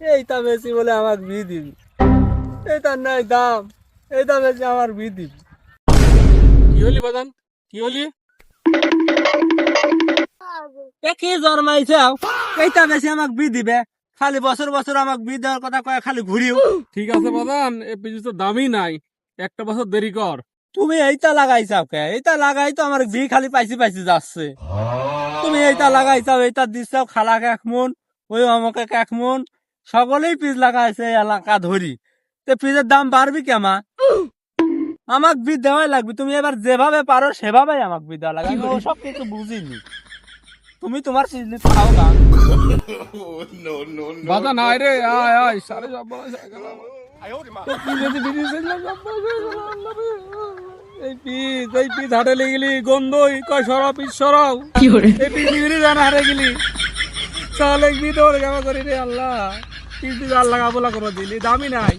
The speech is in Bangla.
এইটা বেশি বলে আমার বিয়ে দিবি, এইটার নাই দাম, এইটা বেশি আমার বিয়ে দিবি। কি হলি বাদান, কি হলি? কি জন্মাইছে এইটা বেশি আমাকে বিয়ে দিবে, খালি বছর বছর আমাকে বিয়ে দেওয়ার কথা কয়, খালি ঘুরিও। ঠিক আছে বাদান, এ পিছু তো দামই নাই, একটা বছর দেরি কর। তুমি এইটা লাগাইছাও কে? এইটা লাগাই তো আমার বিয়ে খালি পাইছি পাইছি যাচ্ছে। তুমি এইটা লাগাইছাও, এইটা দিচ্ছাও খালাকে এক মন, ওই আমাকে এক মন, সকলেই পিস লাগাইছে এই এলাকা ধরি। তো পিসের দাম বাড়বি কেমা? আমাক বি দেওয়াই লাগবে। তুমি এবার যেভাবে পারো সেভাবেই আমাকে বি দেওয়া লাগবে। আমি ওসব কিছু বুঝিনি। তুমি তোমার সিজনি খাও না। বাদান আয় রে, আয় আয়, সারে সর্বনাশ হয়ে গেল। তো কি যদি বিধি ছিল, সর্বনাশ হয়ে গেল, আল্লাহ রে। এই পিস হাটে লেগে গেলি, গন্ধই কয় সরাও, পিস সরাও। এই পিস নিগিরি জানা হারে গেলি, চল এক বিধ ওর জামা করি রে আল্লাহ। পিস দিদি আল্লাহ কাবলা করে দিলি, দামই নাই।